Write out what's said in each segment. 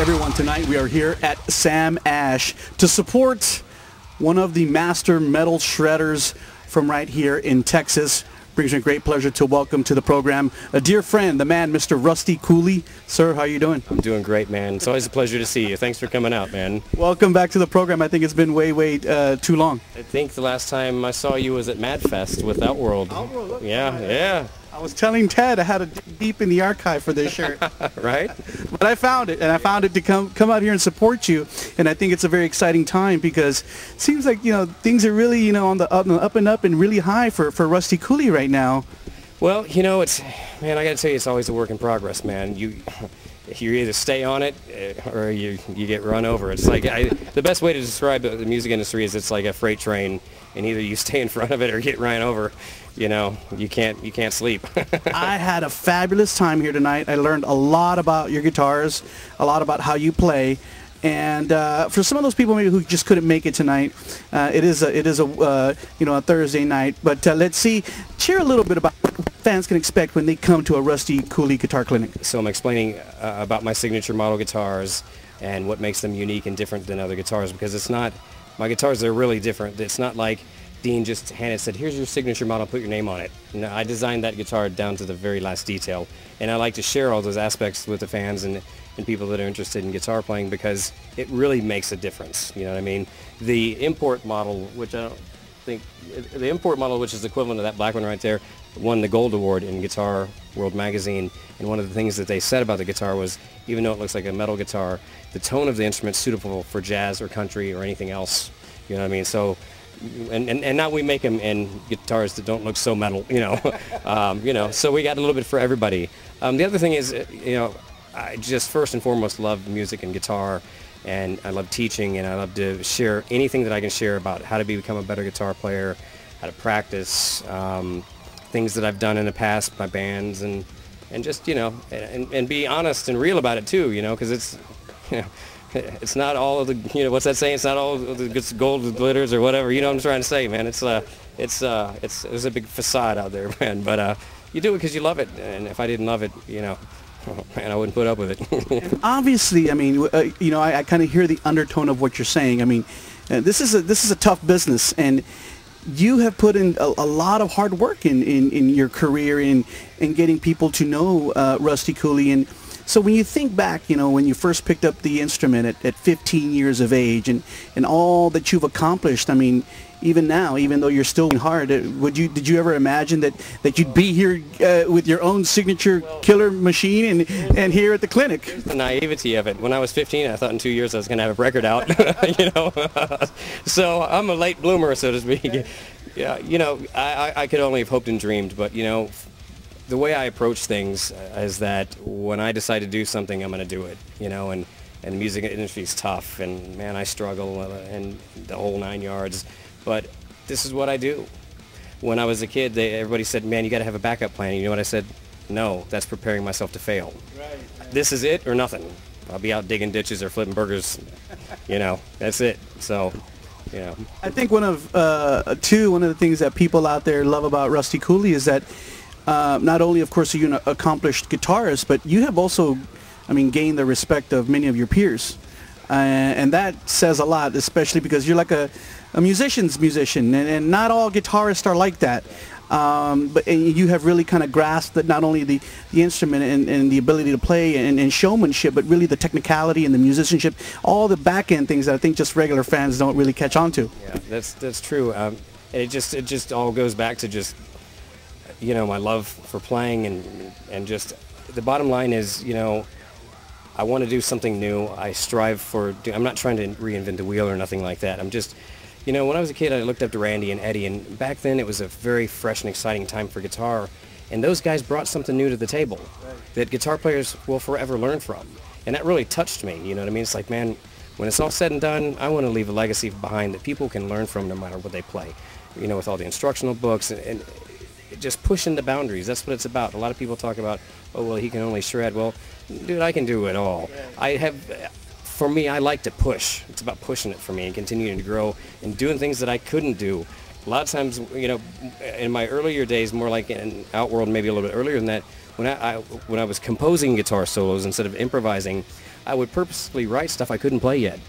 everyone, tonight we are here at Sam Ash to support one of the master metal shredders from right here in Texas. Brings me great pleasure to welcome to the program a dear friend, the man, Mr. Rusty Cooley. Sir, how are you doing? I'm doing great, man. It's always a pleasure to see you. Thanks for coming out, man. Welcome back to the program. I think it's been way too long. I think the last time I saw you was at MadFest with Outworld. Outworld, yeah. I was telling Ted I had to dig deep in the archive for this shirt. Right? But I found it, and I found it to come out here and support you. And I think it's a very exciting time because it seems like, things are really, on the up and up and really high for Rusty Cooley right now. Well, man, I got to tell you, it's always a work in progress, man. You either stay on it or you get run over. It's like the best way to describe the music industry is it's like a freight train, and either you stay in front of it or get ran over. You can't sleep. I had a fabulous time here tonight. I learned a lot about your guitars, a lot about how you play. And for some of those people maybe who just couldn't make it tonight, it is a Thursday night. But let's share a little bit about what fans can expect when they come to a Rusty Cooley guitar clinic. So I'm explaining about my signature model guitars and what makes them unique and different than other guitars, because my guitars are really different. It's not like Dean just handed said, here's your signature model, put your name on it. No, I designed that guitar down to the very last detail, and I like to share all those aspects with the fans and people that are interested in guitar playing, because it really makes a difference. You know what I mean? The import model, which I don't think, the import model, which is the equivalent of that black one right there, won the Gold Award in Guitar World magazine, and one of the things that they said about the guitar was, even though it looks like a metal guitar, the tone of the instrument's suitable for jazz or country or anything else. You know what I mean? So, and now we make them in guitars that don't look so metal, so we got a little bit for everybody. The other thing is, I just first and foremost love music and guitar, and I love teaching, and I love to share anything that I can share about how to become a better guitar player, how to practice, things that I've done in the past, my bands, and just, and be honest and real about it too, because it's, it's not all of the, what's that saying? It's not all of the gold glitters or whatever. You know what I'm trying to say, man. There's a big facade out there, man. But you do it because you love it. And if I didn't love it, man, I wouldn't put up with it. And obviously, I mean, I kind of hear the undertone of what you're saying. I mean, this is a tough business, and you have put in a lot of hard work in your career in getting people to know Rusty Cooley. And so when you think back, when you first picked up the instrument at 15 years of age, and all that you've accomplished, I mean, even now, even though you're still hard, did you ever imagine that you'd be here with your own signature killer machine and here at the clinic? The naivety of it. When I was 15, I thought in 2 years I was going to have a record out, So I'm a late bloomer, so to speak. Yeah, I could only have hoped and dreamed, but, the way I approach things is that when I decide to do something, I'm going to do it, and the music industry is tough, and man, I struggle, and the whole 9 yards, but this is what I do. When I was a kid, everybody said, man, you got to have a backup plan. You know what I said? No, that's preparing myself to fail. Right. This is it or nothing. I'll be out digging ditches or flipping burgers, that's it. So, I think one of the things that people out there love about Rusty Cooley is that not only, of course, are you an accomplished guitarist, but you have also, gained the respect of many of your peers. And that says a lot, especially because you're like a musician's musician, and not all guitarists are like that. But you have really kind of grasped that not only the instrument and the ability to play and showmanship, but really the technicality and the musicianship, all the back-end things that I think just regular fans don't really catch on to. Yeah, that's true. And it just all goes back to just, my love for playing, and just the bottom line is, I want to do something new. I strive I'm not trying to reinvent the wheel or nothing like that. I'm just, when I was a kid, I looked up to Randy and Eddie, and back then it was a very fresh and exciting time for guitar, and those guys brought something new to the table that guitar players will forever learn from, and that really touched me. You know what I mean? It's like, man, when it's all said and done, I want to leave a legacy behind that people can learn from no matter what they play, with all the instructional books and just pushing the boundaries. That's what it's about. A lot of people talk about, oh, well, he can only shred. Well, dude, I can do it all. For me, I like to push. It's about pushing it for me and continuing to grow and doing things that I couldn't do. A lot of times, in my earlier days, more like in Outworld, maybe a little bit earlier than that, when I was composing guitar solos instead of improvising, I would purposely write stuff I couldn't play yet.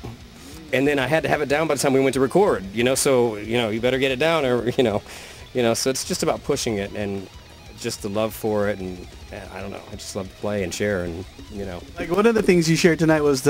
And then I had to have it down by the time we went to record, so, you better get it down or, so it's just about pushing it and just the love for it. And I don't know, I just love to play and share and, Like one of the things you shared tonight was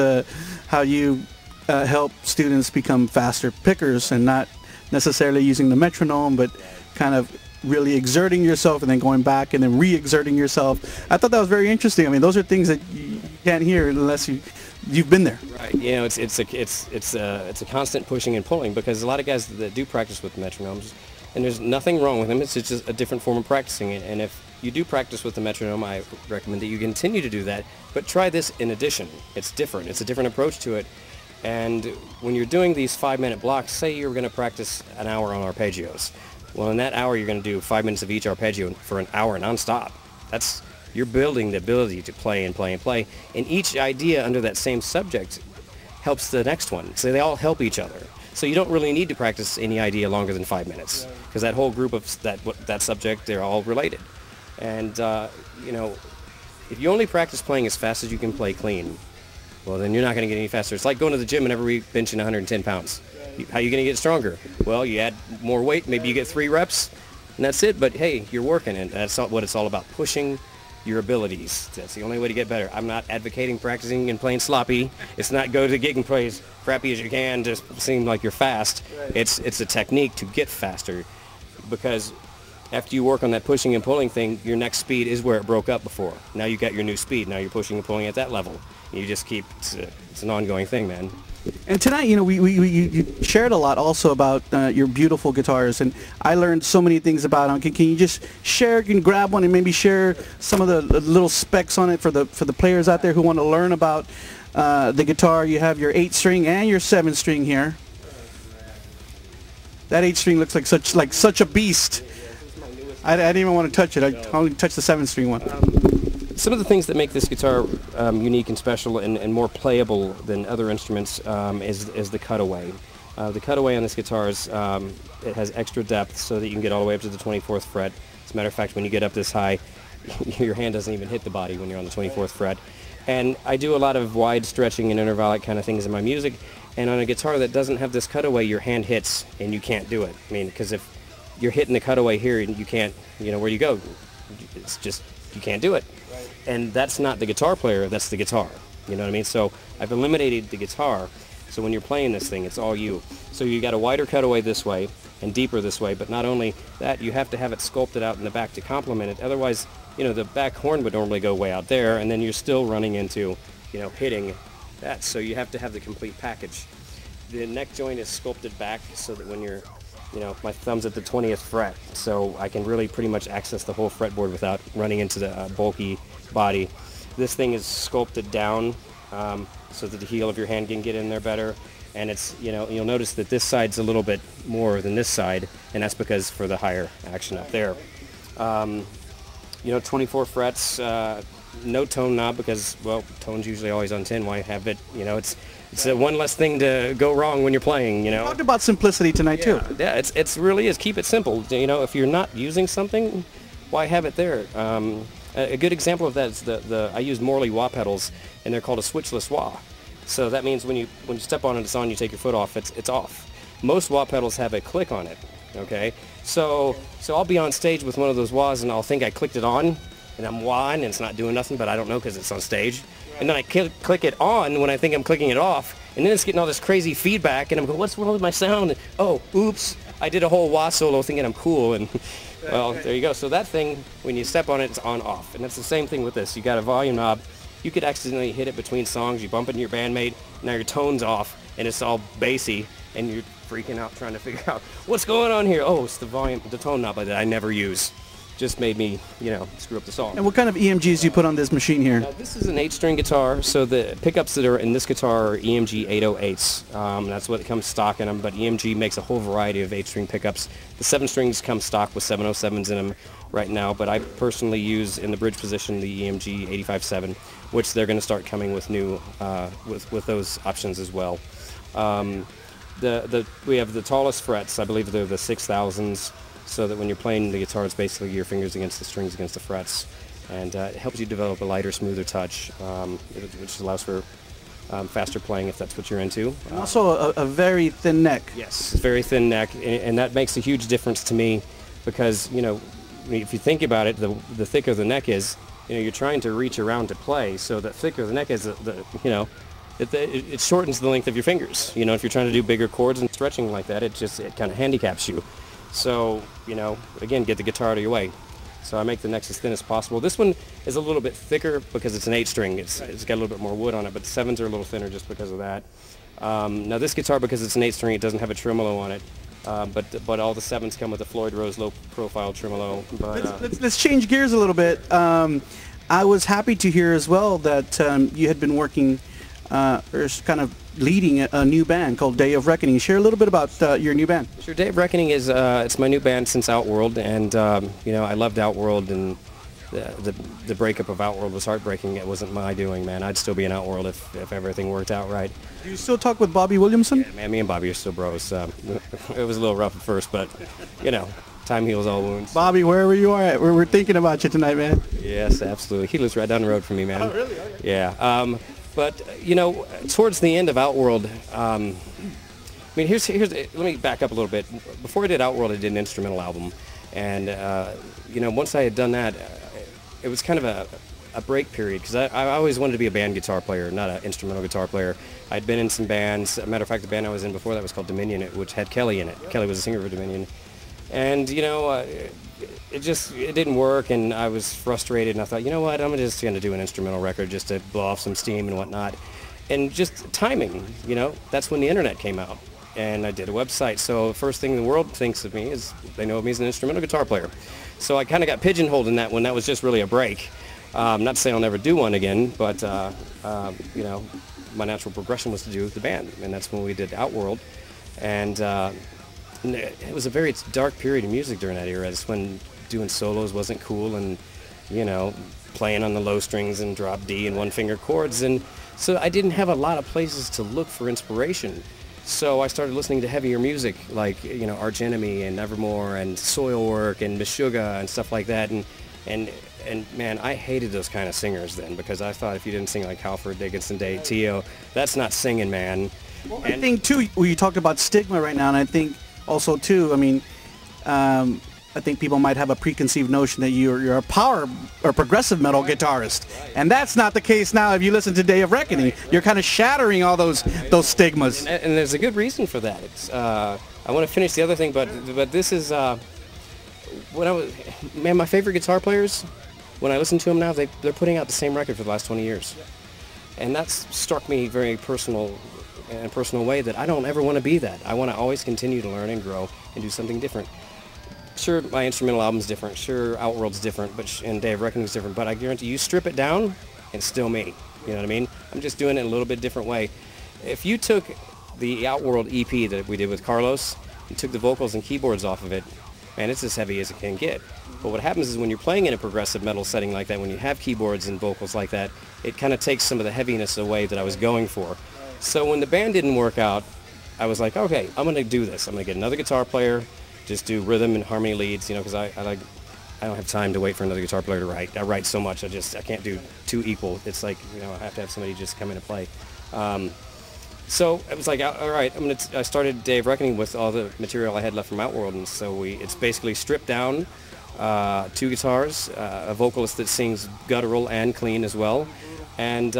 how you help students become faster pickers and not necessarily using the metronome, but kind of really exerting yourself and then going back and then re-exerting yourself. I thought that was very interesting. I mean, those are things that you can't hear unless you've been there. Right. It's a constant pushing and pulling, because a lot of guys that do practice with metronomes, and there's nothing wrong with them. It's just a different form of practicing it. And if you do practice with the metronome, I recommend that you continue to do that. But try this in addition. It's different. It's a different approach to it. And when you're doing these 5-minute blocks, say you're going to practice an hour on arpeggios. Well, in that hour, you're going to do 5 minutes of each arpeggio for an hour nonstop. You're building the ability to play and play and play. And each idea under that same subject helps the next one. So they all help each other. So you don't really need to practice any idea longer than 5 minutes, because that whole group of that subject, they're all related. And, if you only practice playing as fast as you can play clean, well, then you're not going to get any faster. It's like going to the gym and every week benching 110 pounds. How are you going to get stronger? Well, you add more weight, maybe you get 3 reps, and that's it. But hey, you're working, and that's what it's all about, pushing your abilities. That's the only way to get better. I'm not advocating practicing and playing sloppy. It's not go to the gig and play as crappy as you can, just seem like you're fast. It's a technique to get faster, because after you work on that pushing and pulling thing, your next speed is where it broke up before. Now you got your new speed. Now you're pushing and pulling at that level. You just keep, it's an ongoing thing, man. And tonight, you shared a lot also about your beautiful guitars, and I learned so many things about them. Can you just share, can you grab one and maybe share some of the little specs on it for the players out there who want to learn about the guitar? You have your 8-string and your 7-string here. That 8-string looks like such a beast. I didn't even want to touch it. I only touched the 7-string one. Some of the things that make this guitar unique and special and more playable than other instruments is the cutaway. The cutaway on this guitar is, it has extra depth so that you can get all the way up to the 24th fret. As a matter of fact, when you get up this high, your hand doesn't even hit the body when you're on the 24th fret. And I do a lot of wide stretching and intervallic kind of things in my music, and on a guitar that doesn't have this cutaway, your hand hits and you can't do it. I mean, because if you're hitting the cutaway here and you can't, where you go, it's just, you can't do it. Right. And that's not the guitar player, that's the guitar. You know what I mean? So I've eliminated the guitar, so when you're playing this thing, it's all you. So you got a wider cutaway this way and deeper this way, but not only that, you have to have it sculpted out in the back to complement it. Otherwise, the back horn would normally go way out there, and then you're still running into, hitting that. So you have to have the complete package. The neck joint is sculpted back so that when you're, my thumb's at the 20th fret, so I can really pretty much access the whole fretboard without running into the bulky body. This thing is sculpted down so that the heel of your hand can get in there better, and it's, you'll notice that this side's a little bit more than this side, and that's because for the higher action up there. 24 frets, no tone knob because, well, tone's usually always on 10. Why have it? It's one less thing to go wrong when you're playing, You talked about simplicity tonight, too. Yeah, it's really is. Keep it simple. If you're not using something, why have it there? A good example of that is I use Morley wah pedals, and they're called a switchless wah. So that means when you step on it, it's on. You take your foot off, it's off. Most wah pedals have a click on it. Okay, so I'll be on stage with one of those wahs, and I'll think I clicked it on, and I'm wahing, and it's not doing nothing, but I don't know because it's on stage. And then I click it on when I think I'm clicking it off, and then it's getting all this crazy feedback, and I'm going, what's wrong with my sound? And, oh, oops, I did a whole wah solo thinking I'm cool, and well, there you go. So that thing, when you step on it, it's on-off, and that's the same thing with this. You got a volume knob. You could accidentally hit it between songs. You bump into your bandmate, now your tone's off, and it's all bassy, and you're freaking out trying to figure out what's going on here. Oh, it's the tone knob that I never use. Just made me, screw up the song. And what kind of EMGs do you put on this machine here? Now, this is an 8-string guitar, so the pickups that are in this guitar are EMG 808s. That's what comes stock in them, but EMG makes a whole variety of 8-string pickups. The 7-strings come stock with 707s in them right now, but I personally use in the bridge position the EMG 85.7, which they're going to start coming with new, with those options as well. We have the tallest frets. I believe they're the 6,000s. So that when you're playing the guitar, it's basically your fingers against the strings against the frets, and it helps you develop a lighter, smoother touch, which allows for faster playing if that's what you're into. And also a very thin neck. Yes, very thin neck, and that makes a huge difference to me because, you know, if you think about it, the thicker the neck is, you know, you're trying to reach around to play, so the thicker the neck is, you know, it shortens the length of your fingers. You know, if you're trying to do bigger chords and stretching like that, it kind of handicaps you. So, you know, again, get the guitar out of your way. So I make the necks as thin as possible. This one is a little bit thicker because it's an 8-string. It's got a little bit more wood on it, but the 7s are a little thinner just because of that. Now this guitar, because it's an 8-string, it doesn't have a tremolo on it. But all the 7s come with a Floyd Rose low-profile tremolo. But, let's change gears a little bit. I was happy to hear as well that you had been working, or kind of leading a new band called Day of Reckoning. Share a little bit about your new band. Sure. Day of Reckoning is it's my new band since Outworld, and you know, I loved Outworld, and the breakup of Outworld was heartbreaking. It wasn't my doing, man. I'd still be in Outworld if everything worked out right. Do you still talk with Bobby Williamson? Yeah, man, me and Bobby are still bros. It was a little rough at first, but you know, time heals all wounds. Bobby, wherever you are at, we're thinking about you tonight, man. Yes, absolutely. He lives right down the road from me, man. Oh, really? Okay. Yeah. But you know, towards the end of Outworld, I mean, here's let me back up a little bit. Before I did Outworld, I did an instrumental album, and you know, once I had done that, it was kind of a break period because I always wanted to be a band guitar player, not an instrumental guitar player. I'd been in some bands. As a matter of fact, the band I was in before that was called Dominion, which had Kelly in it. Kelly was a singer for Dominion, and you know, it didn't work, and I was frustrated, and I thought, you know what, I'm just going to do an instrumental record just to blow off some steam and whatnot. And just timing, you know, that's when the internet came out, and I did a website. So the first thing the world thinks of me is they know of me as an instrumental guitar player. So I kind of got pigeonholed in that one. That was just really a break. Not to say I'll never do one again, but you know, my natural progression was to do the band, and that's when we did Outworld. And it was a very dark period of music during that era. It's when doing solos wasn't cool, and you know, playing on the low strings and drop D and one-finger chords, and so I didn't have a lot of places to look for inspiration. So I started listening to heavier music, like, you know, Arch Enemy and Nevermore and Soilwork and Meshuggah and stuff like that, and man, I hated those kind of singers then, because I thought if you didn't sing like Halford, Dickinson, Day, Tio, that's not singing, man. Well, I think too, well, you talked about stigma right now, and I think also too, I mean, I think people might have a preconceived notion that you're a power or progressive metal guitarist, and that's not the case now. If you listen to Day of Reckoning, you're kind of shattering all those stigmas. And there's a good reason for that. It's I want to finish the other thing, but this is when I was, man, my favorite guitar players, when I listen to them now, they're putting out the same record for the last 20 years, and that's struck me very personal. In a personal way, that I don't ever want to be that. I want to always continue to learn and grow and do something different. Sure, my instrumental album's different. Sure, Outworld's different, and Day of Reckoning's different. But I guarantee you, strip it down, it's still me. You know what I mean? I'm just doing it in a little bit different way. If you took the Outworld EP that we did with Carlos, and took the vocals and keyboards off of it, man, it's as heavy as it can get. But what happens is when you're playing in a progressive metal setting like that, when you have keyboards and vocals like that, it kind of takes some of the heaviness away that I was going for. So when the band didn't work out, I was like, okay, I'm going to do this. I'm going to get another guitar player, just do rhythm and harmony leads, you know, because I don't have time to wait for another guitar player to write. I write so much, I can't do two equal. It's like, you know, I have to have somebody just come in and play. So I was like, all right, I started Day of Reckoning with all the material I had left from Outworld, and so it's basically stripped down, 2 guitars, a vocalist that sings guttural and clean as well, and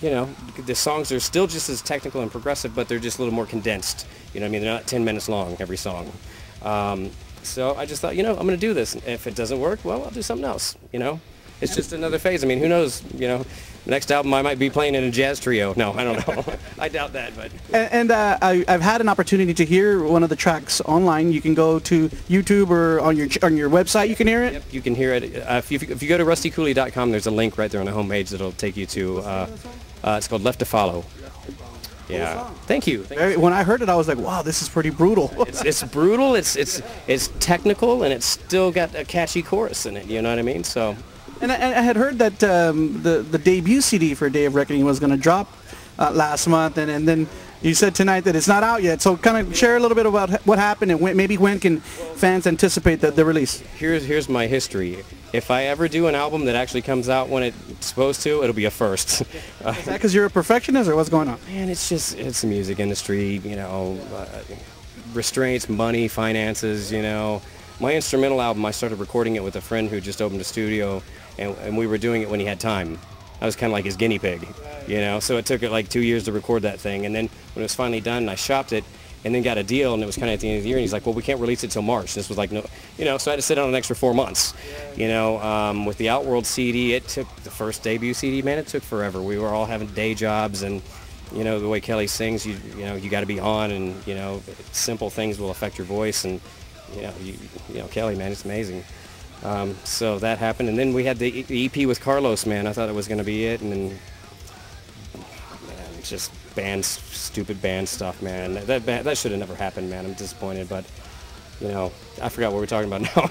you know, the songs are still just as technical and progressive, but they're just a little more condensed. You know what I mean? They're not 10 minutes long, every song. So I just thought, you know, I'm going to do this. If it doesn't work, well, I'll do something else, you know? It's just another phase. I mean, who knows, you know? The next album I might be playing in a jazz trio. No, I don't know. I doubt that, but... And I've had an opportunity to hear one of the tracks online. You can go to YouTube or on your website, you can hear it? Yep, you can hear it. If you go to rustycooley.com, there's a link right there on the homepage that'll take you to... it's called Left to Follow. Yeah. Thank you. When I heard it, I was like, wow, this is pretty brutal. It's brutal. It's technical, and it's still got a catchy chorus in it. You know what I mean? So. And I had heard that the debut CD for Day of Reckoning was going to drop last month, and then You said tonight that it's not out yet, so kind of share a little bit about what happened and maybe when can fans anticipate the release? Here's my history. If I ever do an album that actually comes out when it's supposed to, it'll be a first. Is that because you're a perfectionist, or what's going on? Man, it's the music industry, you know, restraints, money, finances, you know. My instrumental album, I started recording it with a friend who just opened a studio, and we were doing it when he had time. I was kind of like his guinea pig, you know, so it took it like 2 years to record that thing, and then when it was finally done, I shopped it, and then got a deal, and it was kind of at the end of the year, and he's like, well, we can't release it till March. This was like, no, you know, so I had to sit on an extra 4 months, you know. With the Outworld CD, it took, the first debut CD, man, it took forever. We were all having day jobs, and, you know, the way Kelly sings, you know, you got to be on, and, you know, simple things will affect your voice, and, you know, Kelly, man, it's amazing. So that happened, and then we had the EP with Carlos, man. I thought it was going to be it, and then, man, it's just stupid band stuff, man. That should have never happened, man. I'm disappointed, but, you know, I forgot what we're talking about now.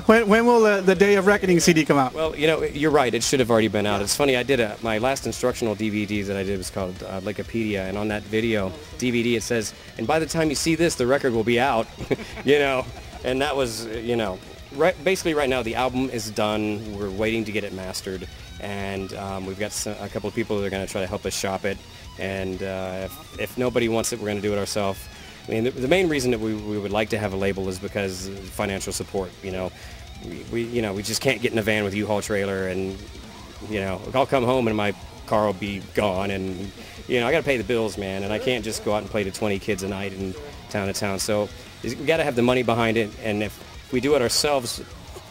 When will the Day of Reckoning CD come out? Well, you know, you're right. It should have already been out. It's funny. I did my last instructional DVD that I did was called Wikipedia, and on that DVD, it says, and by the time you see this, the record will be out, you know. And that was, you know, basically right now the album is done. We're waiting to get it mastered, and we've got a couple of people that are going to try to help us shop it. And if nobody wants it, we're going to do it ourselves. I mean, the main reason that we would like to have a label is because financial support. You know, we just can't get in a van with a U-Haul trailer, and, you know, I'll come home and my car will be gone, and, you know, I got to pay the bills, man, and I can't just go out and play to 20 kids a night and town to town. So we got to have the money behind it, and if we do it ourselves,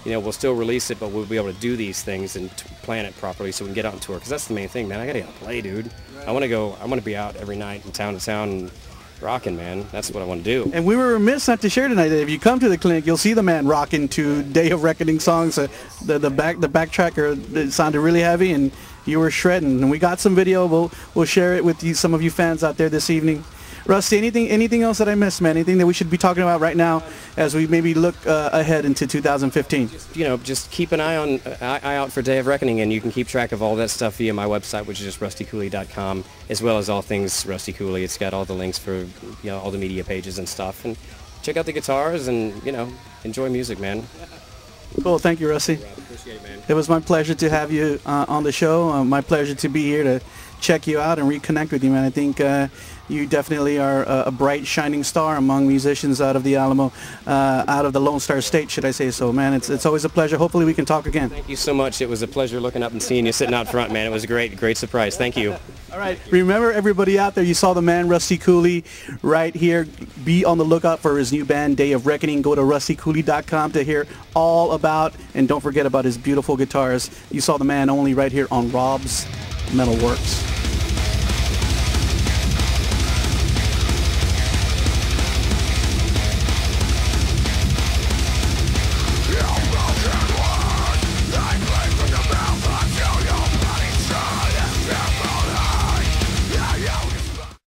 you know, we'll still release it, but we'll be able to do these things and plan it properly so we can get out on tour. Because that's the main thing, man. I got to play, dude. Right. I want to be out every night and town to town and rocking, man. That's what I want to do. And we were remiss not to share tonight that if you come to the clinic, you'll see the man rocking to Day of Reckoning songs. The backtracker, it sounded really heavy, and you were shredding. And we got some video. We'll share it with you, some of you fans out there this evening. Rusty, anything else that I missed, man? Anything that we should be talking about right now as we maybe look ahead into 2015? You know, just keep an eye out for Day of Reckoning, and you can keep track of all that stuff via my website, which is just rustycooley.com, as well as all things Rusty Cooley. It's got all the links for, you know, all the media pages and stuff. And check out the guitars and, you know, enjoy music, man. Cool. Thank you, Rusty. Appreciate it, man. It was my pleasure to have you on the show. My pleasure to be here to check you out and reconnect with you, man. I think you definitely are a bright, shining star among musicians out of the Alamo, out of the Lone Star State, should I say so, man. It's always a pleasure. Hopefully we can talk again. Thank you so much. It was a pleasure looking up and seeing you sitting out front, man. It was a great surprise. Thank you. All right. Remember, everybody out there, you saw the man Rusty Cooley right here. Be on the lookout for his new band, Day of Reckoning. Go to rustycooley.com to hear all about, and don't forget about his beautiful guitars. You saw the man only right here on Rob's MetalWorks.